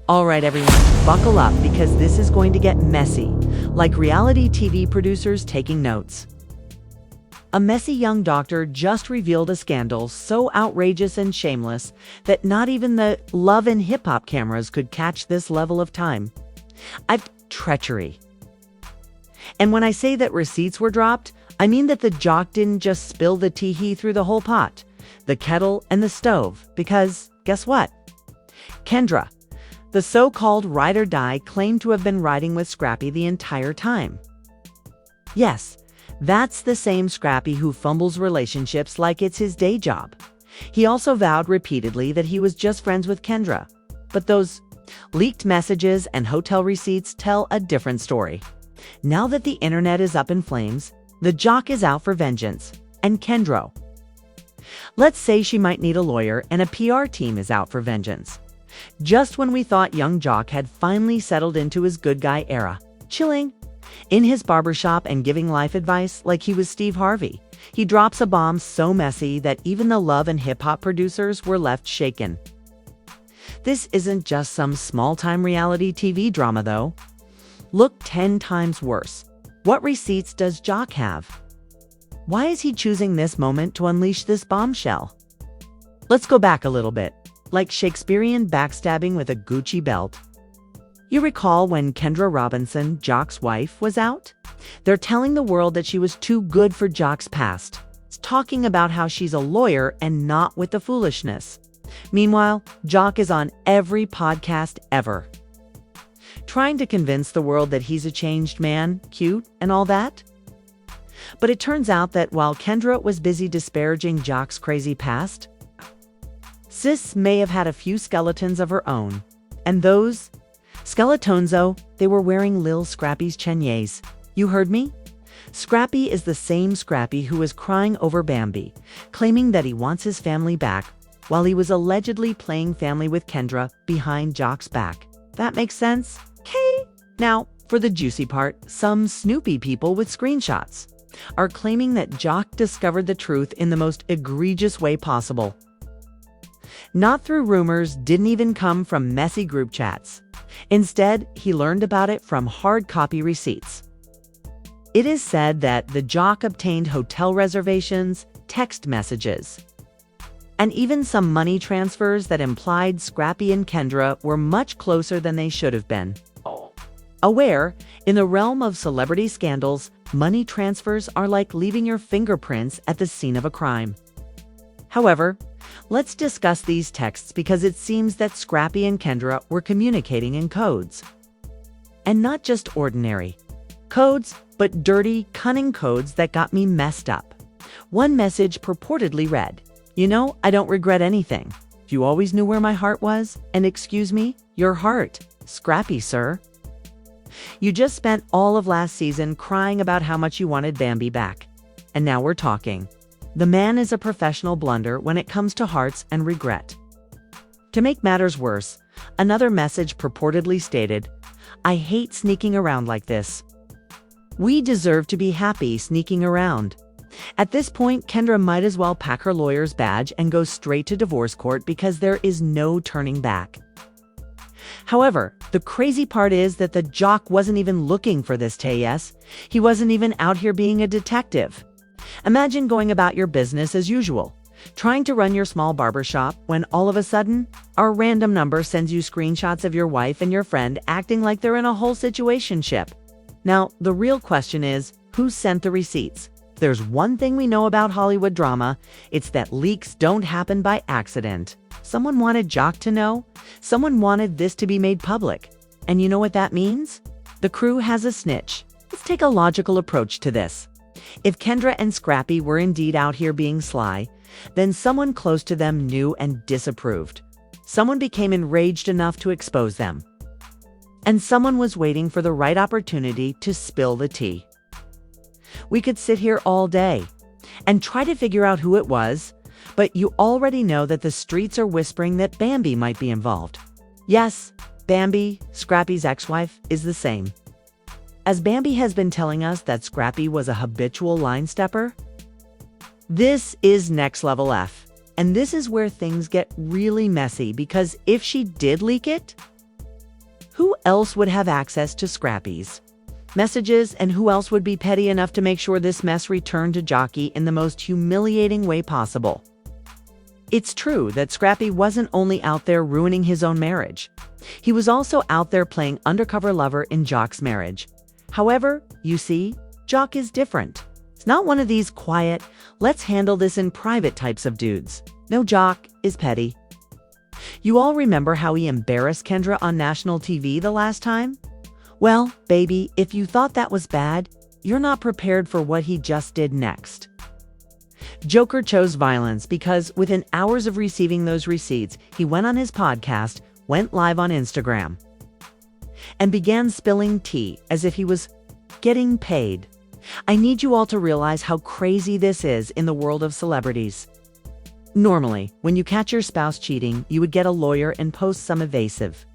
All right, everyone, buckle up because this is going to get messy, like reality TV producers taking notes. A messy young doctor just revealed a scandal so outrageous and shameless that not even the Love and Hip Hop cameras could catch this level of time. Treachery. And when I say that receipts were dropped, I mean that the Jock didn't just spill the tea, he threw the whole pot, the kettle and the stove, because guess what? Kendra, the so-called ride or die, claimed to have been riding with Scrappy the entire time. Yes, that's the same Scrappy who fumbles relationships like it's his day job. He also vowed repeatedly that he was just friends with Kendra. But those leaked messages and hotel receipts tell a different story. Now that the internet is up in flames, the Jock is out for vengeance. And Kendra, let's say she might need a lawyer, and a PR team is out for vengeance. Just when we thought young Jock had finally settled into his good guy era, chilling in his barbershop and giving life advice like he was Steve Harvey, he drops a bomb so messy that even the Love and Hip Hop producers were left shaken. This isn't just some small-time reality TV drama, though. Look 10 times worse. What receipts does Jock have? Why is he choosing this moment to unleash this bombshell? Let's go back a little bit, like Shakespearean backstabbing with a Gucci belt. You recall when Kendra Robinson, Jock's wife, was out? They're telling the world that she was too good for Jock's past. It's talking about how she's a lawyer and not with the foolishness. Meanwhile, Jock is on every podcast ever, trying to convince the world that he's a changed man, cute, and all that. But it turns out that while Kendra was busy disparaging Jock's crazy past, Sis may have had a few skeletons of her own. And those skeletonzo, they were wearing Lil Scrappy's cheniers. You heard me? Scrappy is the same Scrappy who was crying over Bambi, claiming that he wants his family back, while he was allegedly playing family with Kendra behind Jock's back. That makes sense? Okay. Now, for the juicy part, some Snoopy people with screenshots are claiming that Jock discovered the truth in the most egregious way possible. Not through rumors, didn't even come from messy group chats. Instead, he learned about it from hard copy receipts. It is said that the Jock obtained hotel reservations, text messages, and even some money transfers that implied Scrappy and Kendra were much closer than they should have been. Aware, in the realm of celebrity scandals, money transfers are like leaving your fingerprints at the scene of a crime. However, let's discuss these texts because it seems that Scrappy and Kendra were communicating in codes. And not just ordinary codes, but dirty, cunning codes that got me messed up. One message purportedly read, "You know, I don't regret anything. You always knew where my heart was, and excuse me, your heart, Scrappy, sir. You just spent all of last season crying about how much you wanted Bambi back. And now we're talking." The man is a professional blunder when it comes to hearts and regret. To make matters worse, another message purportedly stated, "I hate sneaking around like this. We deserve to be happy sneaking around." At this point, Kendra might as well pack her lawyer's badge and go straight to divorce court because there is no turning back. However, the crazy part is that the Jock wasn't even looking for this TS. He wasn't even out here being a detective. Imagine going about your business as usual, trying to run your small barbershop, when all of a sudden, a random number sends you screenshots of your wife and your friend acting like they're in a whole situationship. Now, the real question is, who sent the receipts? There's one thing we know about Hollywood drama, it's that leaks don't happen by accident. Someone wanted Jock to know. Someone wanted this to be made public. And you know what that means? The crew has a snitch. Let's take a logical approach to this. If Kendra and Scrappy were indeed out here being sly, then someone close to them knew and disapproved. Someone became enraged enough to expose them. And someone was waiting for the right opportunity to spill the tea. We could sit here all day and try to figure out who it was, but you already know that the streets are whispering that Bambi might be involved. Yes, Bambi, Scrappy's ex-wife, is the same. As Bambi has been telling us that Scrappy was a habitual line stepper. This is next level F. And this is where things get really messy, because if she did leak it, Who else would have access to Scrappy's messages, and who else would be petty enough to make sure this mess returned to Jockey in the most humiliating way possible? It's true that Scrappy wasn't only out there ruining his own marriage. He was also out there playing undercover lover in Jock's marriage. However, you see, Jock is different. It's not one of these quiet, let's handle this in private types of dudes. No, Jock is petty. You all remember how he embarrassed Kendra on national TV the last time? Well, baby, if you thought that was bad, you're not prepared for what he just did next. Joker chose violence because within hours of receiving those receipts, he went on his podcast, went live on Instagram, and began spilling tea as if he was getting paid. I need you all to realize how crazy this is in the world of celebrities. Normally, when you catch your spouse cheating, you would get a lawyer and post some evasive,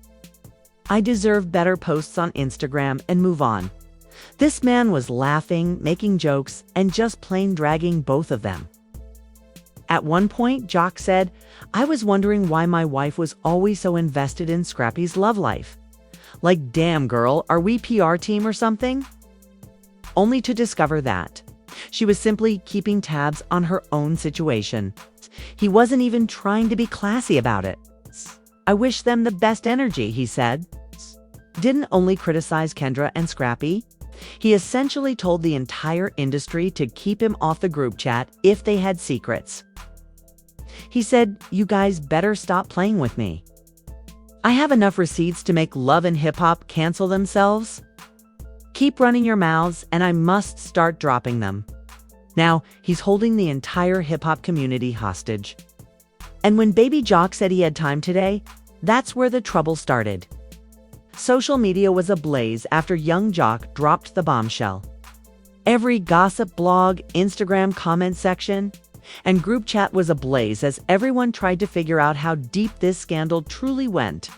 "I deserve better" posts on Instagram and move on. This man was laughing, making jokes, and just plain dragging both of them. At one point, Jock said, "I was wondering why my wife was always so invested in Scrappy's love life. Like, damn girl, are we PR team or something?" Only to discover that she was simply keeping tabs on her own situation. He wasn't even trying to be classy about it. "I wish them the best energy," he said. Didn't only criticize Kendra and Scrappy. He essentially told the entire industry to keep him off the group chat if they had secrets. He said, "You guys better stop playing with me. I have enough receipts to make love and hip-hop cancel themselves. Keep running your mouths and I must start dropping them." Now, he's holding the entire hip-hop community hostage. And when Baby Jock said he had time today, that's where the trouble started. Social media was ablaze after young Jock dropped the bombshell. Every gossip blog, Instagram comment section, and group chat was ablaze as everyone tried to figure out how deep this scandal truly went.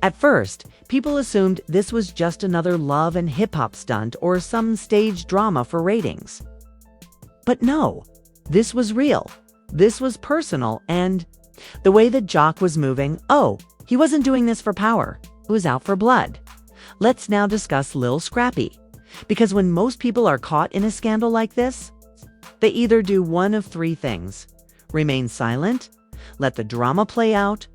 At first, people assumed this was just another love and hip-hop stunt or some stage drama for ratings. But no, this was real. This was personal, and the way that Jock was moving, he wasn't doing this for power. It was out for blood. Let's now discuss Lil Scrappy. Because when most people are caught in a scandal like this, they either do one of three things: remain silent, let the drama play out,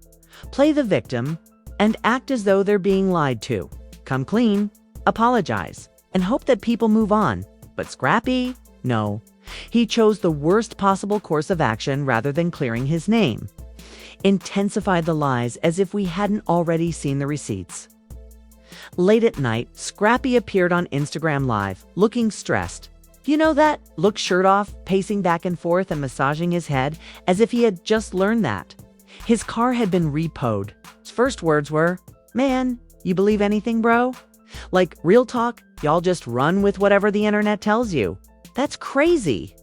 play the victim, and act as though they're being lied to. Come clean, apologize, and hope that people move on. But Scrappy? No. He chose the worst possible course of action rather than clearing his name. Intensified the lies as if we hadn't already seen the receipts. Late at night, Scrappy appeared on Instagram Live, looking stressed. You know that look, shirt off, pacing back and forth and massaging his head as if he had just learned that his car had been repoed. His first words were, "Man, you believe anything, bro? Like, real talk, y'all just run with whatever the internet tells you. That's crazy."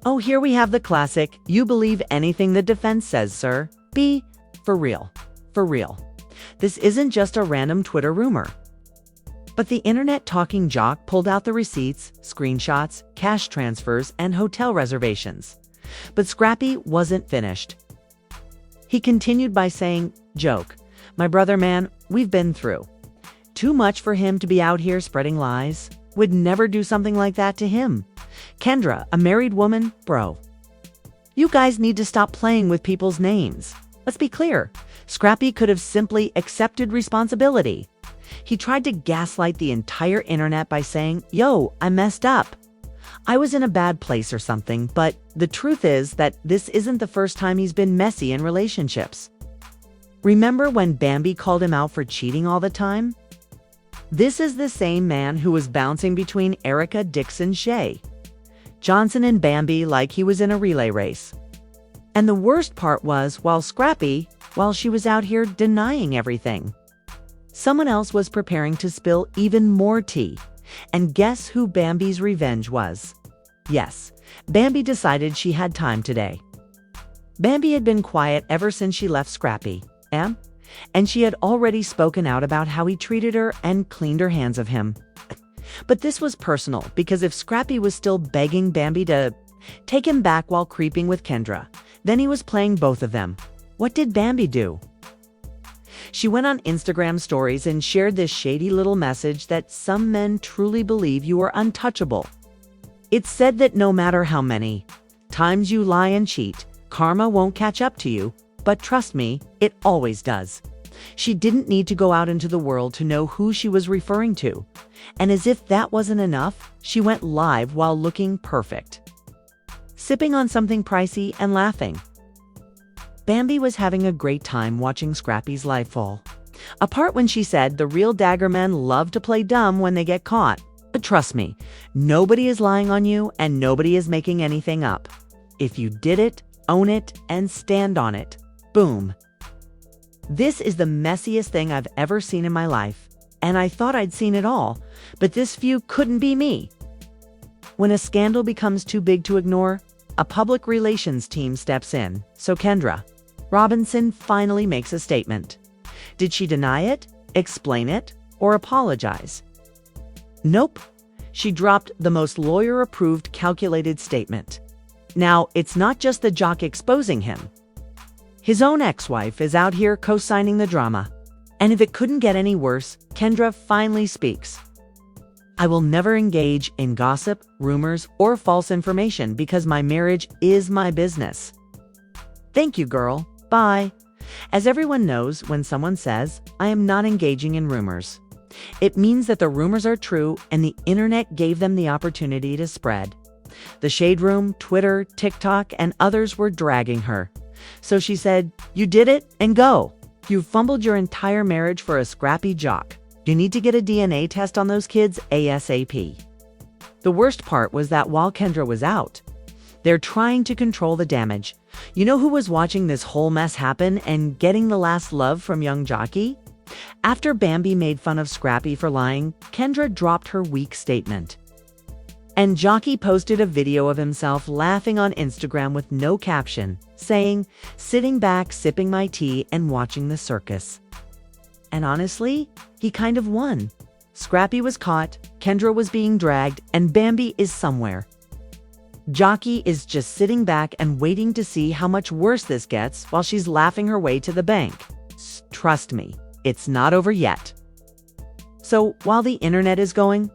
Oh, here we have the classic, "You believe anything the defense says, sir." B, for real. For real. This isn't just a random Twitter rumor. But the internet talking Jock pulled out the receipts, screenshots, cash transfers, and hotel reservations. But Scrappy wasn't finished. He continued by saying, "Joke, my brother, man, we've been through. Too much for him to be out here spreading lies. Would never do something like that to him. Kendra, a married woman, bro. You guys need to stop playing with people's names." Let's be clear, Scrappy could have simply accepted responsibility. He tried to gaslight the entire internet by saying, "Yo, I messed up. I was in a bad place or something," but the truth is that this isn't the first time he's been messy in relationships. Remember when Bambi called him out for cheating all the time? This is the same man who was bouncing between Erica, Dixon, Shay, Johnson, and Bambi like he was in a relay race. And the worst part was, while she was out here denying everything, someone else was preparing to spill even more tea. And guess who Bambi's revenge was? Yes, Bambi decided she had time today. Bambi had been quiet ever since she left Scrappy, and she had already spoken out about how he treated her and cleaned her hands of him. But this was personal, because if Scrappy was still begging Bambi to take him back while creeping with Kendra, then he was playing both of them. What did Bambi do? She went on Instagram stories and shared this shady little message that some men truly believe you are untouchable. It said that no matter how many times you lie and cheat, karma won't catch up to you, but trust me, it always does. She didn't need to go out into the world to know who she was referring to. And as if that wasn't enough, she went live while looking perfect, sipping on something pricey and laughing. Bambi was having a great time watching Scrappy's life fall. A part when she said the real dagger men love to play dumb when they get caught. But trust me, nobody is lying on you and nobody is making anything up. If you did it, own it, and stand on it. Boom. This is the messiest thing I've ever seen in my life, and I thought I'd seen it all, but this view couldn't be me. When a scandal becomes too big to ignore, a public relations team steps in, so Kendra Robinson finally makes a statement. Did she deny it, explain it, or apologize? Nope. She dropped the most lawyer-approved, calculated statement. Now, it's not just the Jock exposing him. His own ex-wife is out here co-signing the drama. And if it couldn't get any worse, Kendra finally speaks. I will never engage in gossip, rumors, or false information because my marriage is my business. Thank you, girl. Bye. As everyone knows, when someone says, I am not engaging in rumors, it means that the rumors are true and the internet gave them the opportunity to spread. The Shade Room, Twitter, TikTok, and others were dragging her. So she said, you did it, and go. You fumbled your entire marriage for a scrappy Jock. You need to get a DNA test on those kids ASAP. The worst part was that while Kendra was out, they're trying to control the damage. You know who was watching this whole mess happen and getting the last love from young Jockey? After Bambi made fun of Scrappy for lying, Kendra dropped her weak statement. And Jockey posted a video of himself laughing on Instagram with no caption, saying, sitting back, sipping my tea and watching the circus. And honestly, he kind of won. Scrappy was caught, Kendra was being dragged, and Bambi is somewhere. Jockey is just sitting back and waiting to see how much worse this gets while she's laughing her way to the bank. Trust me, it's not over yet. So while the internet is going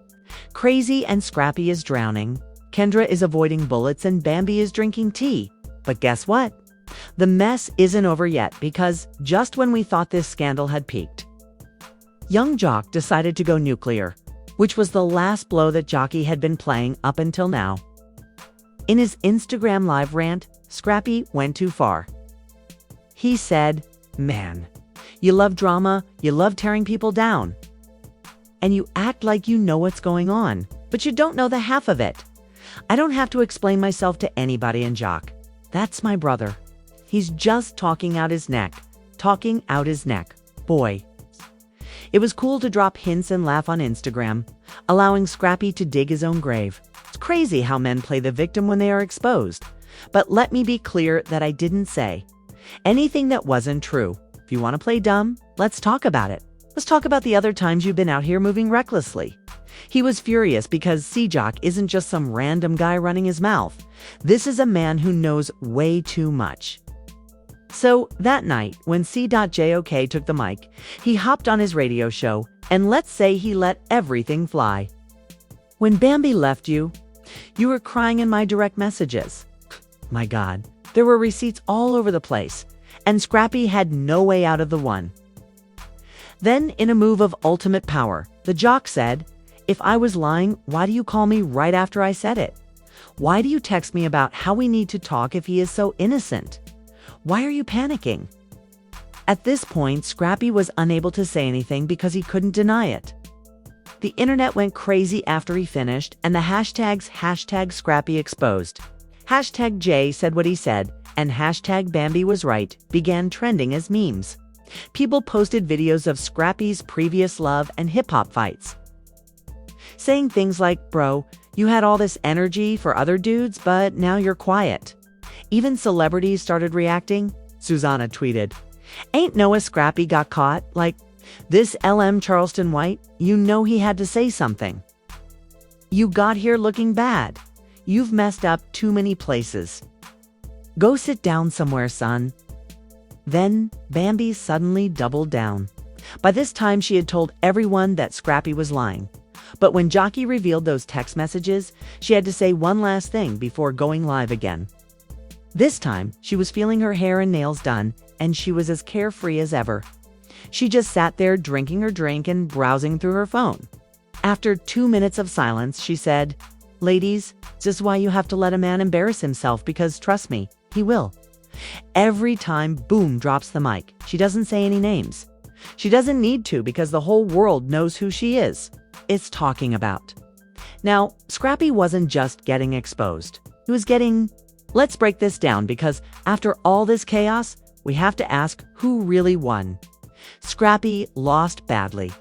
crazy and Scrappy is drowning, Kendra is avoiding bullets and Bambi is drinking tea. But guess what? The mess isn't over yet because just when we thought this scandal had peaked, young Jock decided to go nuclear, which was the last blow that Jockey had been playing up until now. In his Instagram live rant, Scrappy went too far. He said, man, you love drama, you love tearing people down. And you act like you know what's going on, but you don't know the half of it. I don't have to explain myself to anybody in Jock. That's my brother. He's just talking out his neck. Boy. It was cool to drop hints and laugh on Instagram, allowing Scrappy to dig his own grave. It's crazy how men play the victim when they are exposed. But let me be clear that I didn't say anything that wasn't true. If you want to play dumb, let's talk about it. Let's talk about the other times you've been out here moving recklessly. He was furious because Jock isn't just some random guy running his mouth. This is a man who knows way too much. So that night, when C.Jock took the mic, he hopped on his radio show, and let's say he let everything fly. When Bambi left you, you were crying in my direct messages. My God, there were receipts all over the place, and Scrappy had no way out of the one. Then, in a move of ultimate power, the Jock said, if I was lying, why do you call me right after I said it? Why do you text me about how we need to talk if he is so innocent? Why are you panicking? At this point, Scrappy was unable to say anything because he couldn't deny it. The internet went crazy after he finished, and the hashtags #ScrappyExposed, #J said what he said, and #Bambi was right began trending as memes. People posted videos of Scrappy's previous love and hip-hop fights, saying things like, bro, you had all this energy for other dudes, but now you're quiet. Even celebrities started reacting. Susanna tweeted, ain't Noah Scrappy got caught? Like, this LM Charleston White, you know he had to say something. You got here looking bad. You've messed up too many places. Go sit down somewhere, son. Then, Bambi suddenly doubled down. By this time, she had told everyone that Scrappy was lying. But when Jockey revealed those text messages, she had to say one last thing before going live again. This time, she was feeling her hair and nails done, and she was as carefree as ever. She just sat there drinking her drink and browsing through her phone. After 2 minutes of silence, she said, "Ladies, this is why you have to let a man embarrass himself, because trust me, he will." Every time Boom drops the mic, she doesn't say any names. She doesn't need to, because the whole world knows who she is. It's talking about. Now, Scrappy wasn't just getting exposed. He was getting... Let's break this down, because after all this chaos, we have to ask who really won. Scrappy lost badly.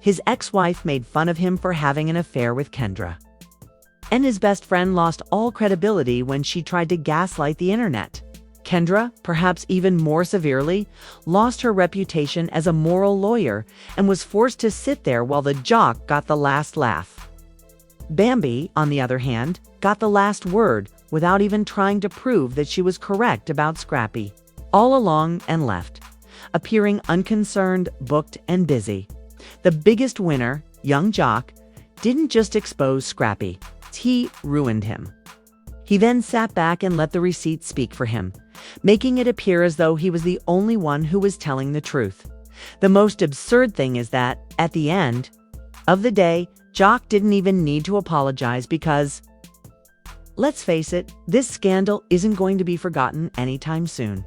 His ex-wife made fun of him for having an affair with Kendra. And his best friend lost all credibility when she tried to gaslight the internet. Kendra, perhaps even more severely, lost her reputation as a moral lawyer and was forced to sit there while the Jock got the last laugh. Bambi, on the other hand, got the last word without even trying to prove that she was correct about Scrappy. All along and left, appearing unconcerned, booked, and busy. The biggest winner, young Jock, didn't just expose Scrappy, he ruined him. He then sat back and let the receipts speak for him, making it appear as though he was the only one who was telling the truth. The most absurd thing is that, at the end of the day, Jock didn't even need to apologize because, let's face it, this scandal isn't going to be forgotten anytime soon.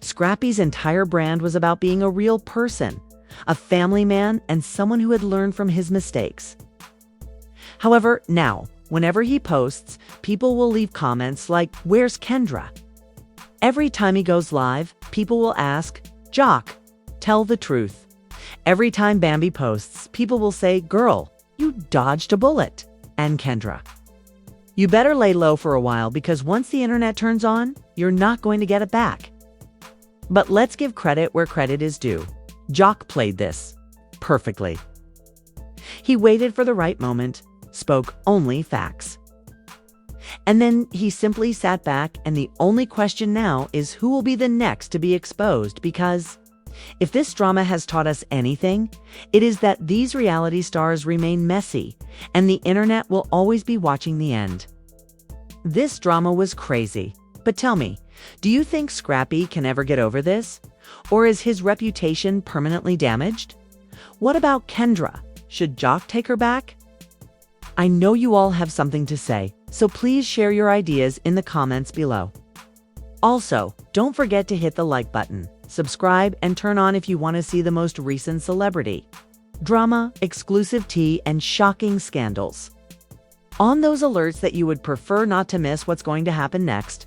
Scrappy's entire brand was about being a real person, a family man, and someone who had learned from his mistakes. However, now, whenever he posts, people will leave comments like, "Where's Kendra?" Every time he goes live, people will ask, "Jock, tell the truth." Every time Bambi posts, people will say, "Girl, you dodged a bullet." And Kendra, "You better lay low for a while, because once the internet turns on, you're not going to get it back." But let's give credit where credit is due. Jock played this perfectly. He waited for the right moment, spoke only facts. And then he simply sat back, and the only question now is who will be the next to be exposed, because if this drama has taught us anything, it is that these reality stars remain messy, and the internet will always be watching the end. This drama was crazy, but tell me, do you think Scrappy can ever get over this? Or is his reputation permanently damaged? What about Kendra? Should Jock take her back? I know you all have something to say, so please share your ideas in the comments below. Also, don't forget to hit the like button, subscribe, and turn on if you want to see the most recent celebrity drama, exclusive tea, and shocking scandals. On those alerts that you would prefer not to miss what's going to happen next.